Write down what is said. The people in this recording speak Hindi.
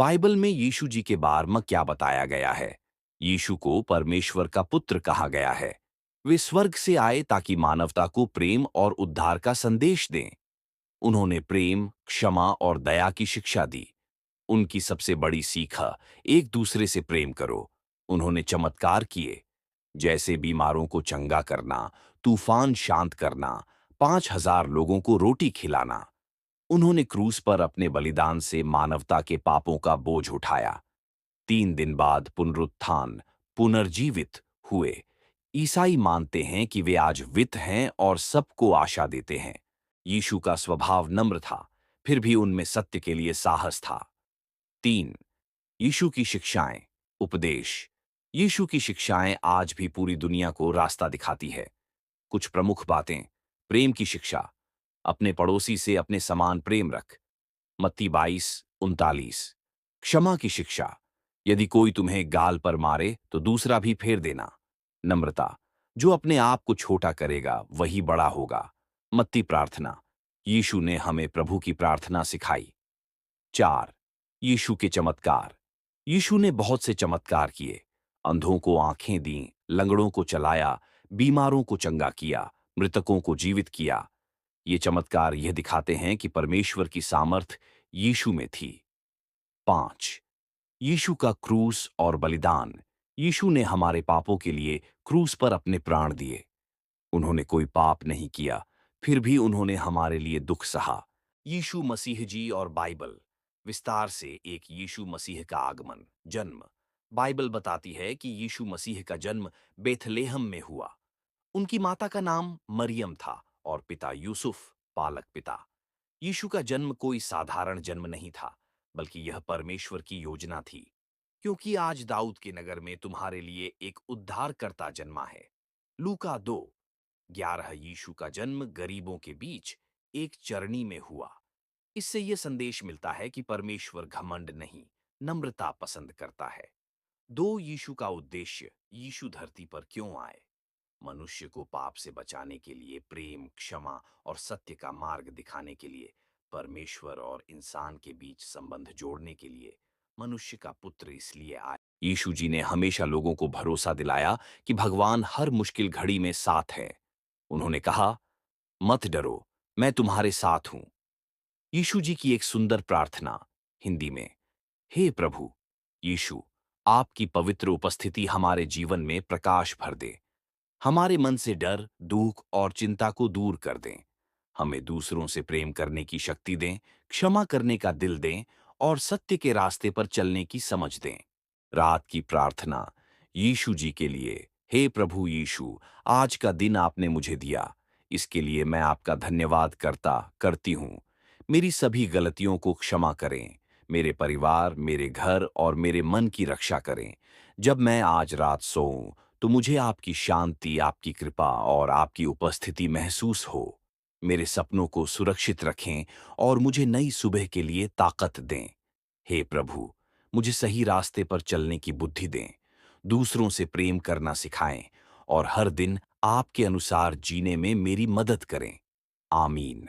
बाइबल में यीशु जी के बारे में क्या बताया गया है? यीशु को परमेश्वर का पुत्र कहा गया है। वे स्वर्ग से आए ताकि मानवता को प्रेम और उद्धार का संदेश दें। उन्होंने प्रेम, क्षमा और दया की शिक्षा दी। उनकी सबसे बड़ी सीख है, एक दूसरे से प्रेम करो। उन्होंने चमत्कार किए, जैसे बीमारों को चंगा करना, तूफान शांत करना, 5,000 लोगों को रोटी खिलाना। उन्होंने क्रूस पर अपने बलिदान से मानवता के पापों का बोझ उठाया। 3 दिन बाद पुनरुत्थान, पुनर्जीवित हुए। ईसाई मानते हैं कि वे आज वित हैं और सबको आशा देते हैं। यीशु का स्वभाव नम्र था, फिर भी उनमें सत्य के लिए साहस था। 3. यीशु की शिक्षाएं, उपदेश। यीशु की शिक्षाएं आज भी पूरी दुनिया को रास्ता दिखाती है। कुछ प्रमुख बातें। प्रेम की शिक्षा, अपने पड़ोसी से अपने समान प्रेम रख। मत्ती 22:39। क्षमा की शिक्षा, यदि कोई तुम्हें गाल पर मारे तो दूसरा भी फेर देना। नम्रता, जो अपने आप को छोटा करेगा वही बड़ा होगा। मत्ती प्रार्थना, यीशु ने हमें प्रभु की प्रार्थना सिखाई। 4. यीशु के चमत्कार। यीशु ने बहुत से चमत्कार किए। अंधों को आंखें दीं, लंगड़ों को चलाया, बीमारों को चंगा किया, मृतकों को जीवित किया। ये चमत्कार यह दिखाते हैं कि परमेश्वर की सामर्थ यीशु में थी। 5. यीशु का क्रूस और बलिदान। यीशु ने हमारे पापों के लिए क्रूस पर अपने प्राण दिए। उन्होंने कोई पाप नहीं किया, फिर भी उन्होंने हमारे लिए दुख सहा। यीशु मसीह जी और बाइबल। विस्तार से एक यीशु मसीह का आगमन, जन्म। बाइबल बताती है कि यीशु मसीह का जन्म बेथलेहम में हुआ। उनकी माता का नाम मरियम था और पिता यूसुफ, पालक पिता। यीशु का जन्म कोई साधारण जन्म नहीं था, बल्कि यह परमेश्वर की योजना थी। क्योंकि आज दाऊद के नगर में तुम्हारे लिए एक उद्धारकर्ता जन्मा है। लूका 2:11। यीशु का जन्म गरीबों के बीच एक चरनी में हुआ। इससे यह संदेश मिलता है कि परमेश्वर घमंड नहीं, नम्रता पसंद करता है। 2. यीशु का उद्देश्य। यीशु धरती पर क्यों आए? मनुष्य को पाप से बचाने के लिए, प्रेम, क्षमा और सत्य का मार्ग दिखाने के लिए, परमेश्वर और इंसान के बीच संबंध जोड़ने के लिए मनुष्य का पुत्र इसलिए आया। यीशु जी ने हमेशा लोगों को भरोसा दिलाया कि भगवान हर मुश्किल घड़ी में साथ है। उन्होंने कहा, मत डरो, मैं तुम्हारे साथ हूं। यीशु जी की एक सुंदर प्रार्थना, हिंदी में। हे प्रभु यीशु, आपकी पवित्र उपस्थिति हमारे जीवन में प्रकाश भर दे। हमारे मन से डर, दुख और चिंता को दूर कर दें। हमें दूसरों से प्रेम करने की शक्ति दें, क्षमा करने का दिल दें और सत्य के रास्ते पर चलने की समझ दें। रात की प्रार्थना, यीशु जी के लिए। हे प्रभु यीशु, आज का दिन आपने मुझे दिया, इसके लिए मैं आपका धन्यवाद करती हूँ। मेरी सभी गलतियों को क्षमा करें। मेरे परिवार, मेरे घर और मेरे मन की रक्षा करें। जब मैं आज रात सोऊं तो मुझे आपकी शांति, आपकी कृपा और आपकी उपस्थिति महसूस हो। मेरे सपनों को सुरक्षित रखें और मुझे नई सुबह के लिए ताकत दें। हे प्रभु, मुझे सही रास्ते पर चलने की बुद्धि दें, दूसरों से प्रेम करना सिखाएं और हर दिन आपके अनुसार जीने में मेरी मदद करें। आमीन।